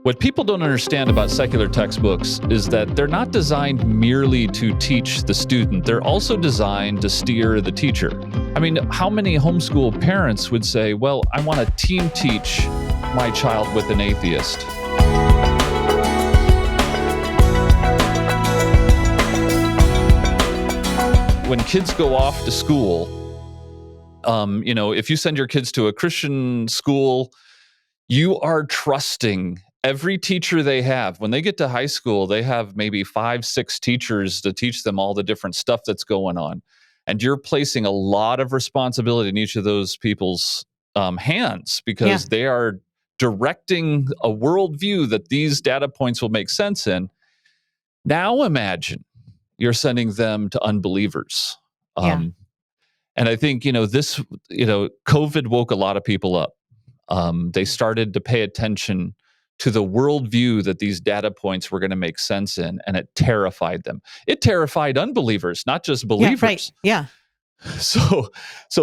What people don't understand about secular textbooks is that they're not designed merely to teach the student. They're also designed to steer the teacher. I mean, how many homeschool parents would say, well, I want to team teach my child with an atheist? When kids go off to school, if you send your kids to a Christian school, you are trusting every teacher they have. When they get to high school, they have maybe 5-6 teachers to teach them all the different stuff that's going on. And you're placing a lot of responsibility in each of those people's hands because they are directing a worldview that these data points will make sense in. Now imagine you're sending them to unbelievers. And I think, COVID woke a lot of people up. They started to pay attention to the worldview that these data points were going to make sense in, and it terrified them. It terrified unbelievers, not just believers. Yeah. So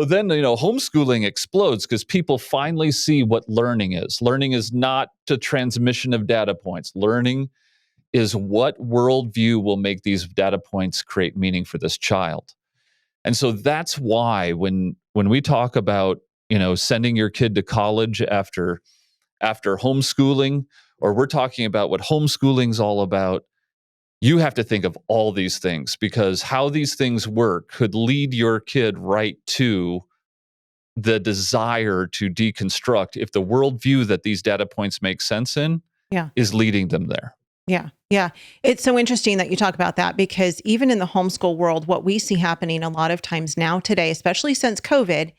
then, homeschooling explodes because people finally see what learning is. Learning is not the transmission of data points. Learning is what worldview will make these data points create meaning for this child. And so that's why when we talk about, sending your kid to college after homeschooling, or we're talking about what homeschooling is all about, you have to think of all these things, because how these things work could lead your kid right to the desire to deconstruct if the worldview that these data points make sense in is leading them there. Yeah. It's so interesting that you talk about that, because even in the homeschool world, what we see happening a lot of times now today, especially since COVID,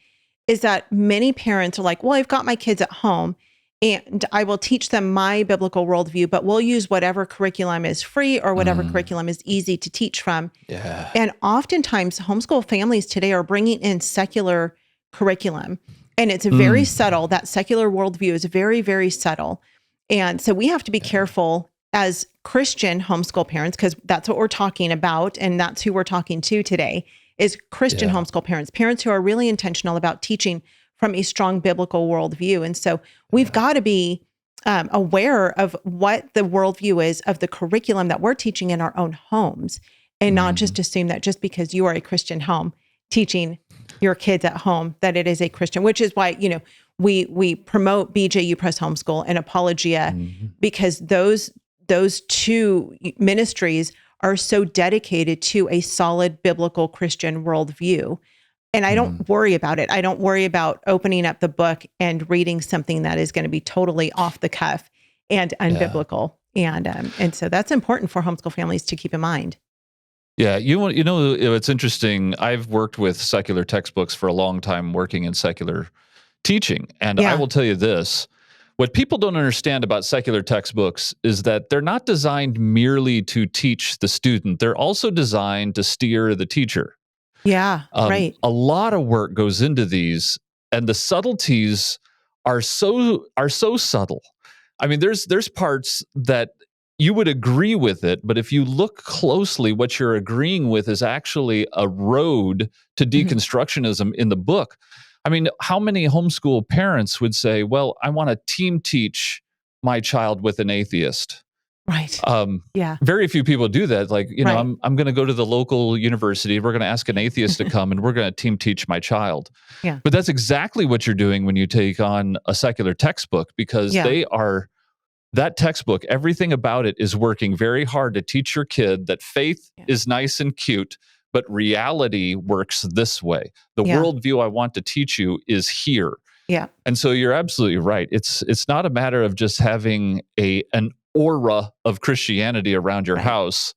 is that many parents are like, well, I've got my kids at home and I will teach them my biblical worldview, but we'll use whatever curriculum is free or whatever curriculum is easy to teach from. Yeah. And oftentimes homeschool families today are bringing in secular curriculum, and it's very subtle. That secular worldview is very, very subtle. And so we have to be careful as Christian homeschool parents, because that's what we're talking about. And that's who we're talking to today, is Christian homeschool parents who are really intentional about teaching from a strong biblical worldview. And so we've got to be aware of what the worldview is of the curriculum that we're teaching in our own homes, and not just assume that just because you are a Christian home teaching your kids at home that it is a Christian, which is why, we promote BJU Press Homeschool and Apologia, because those two ministries are so dedicated to a solid biblical Christian worldview. And I don't worry about it. I don't worry about opening up the book and reading something that is going to be totally off the cuff and unbiblical. And so that's important for homeschool families to keep in mind. Yeah, it's interesting. I've worked with secular textbooks for a long time, working in secular teaching. And I will tell you this. What people don't understand about secular textbooks is that they're not designed merely to teach the student. They're also designed to steer the teacher. Yeah, right. A lot of work goes into these, and the subtleties are so subtle. I mean, there's parts that you would agree with it, but if you look closely, what you're agreeing with is actually a road to deconstructionism in the book. I mean, how many homeschool parents would say, well, I want to team teach my child with an atheist? Right. Very few people do that. Like, I'm going to go to the local university. We're going to ask an atheist to come and we're going to team teach my child. Yeah. But that's exactly what you're doing when you take on a secular textbook, because that textbook, everything about it is working very hard to teach your kid that faith is nice and cute, but reality works this way. The worldview I want to teach you is here. Yeah. And so you're absolutely right. It's not a matter of just having an aura of Christianity around your house.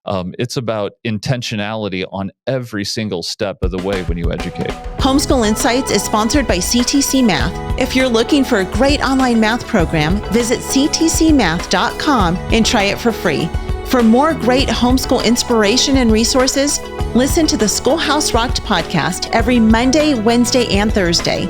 It's about intentionality on every single step of the way when you educate. Homeschool Insights is sponsored by CTC Math. If you're looking for a great online math program, visit ctcmath.com and try it for free. For more great homeschool inspiration and resources, listen to the Schoolhouse Rocked podcast every Monday, Wednesday, and Thursday.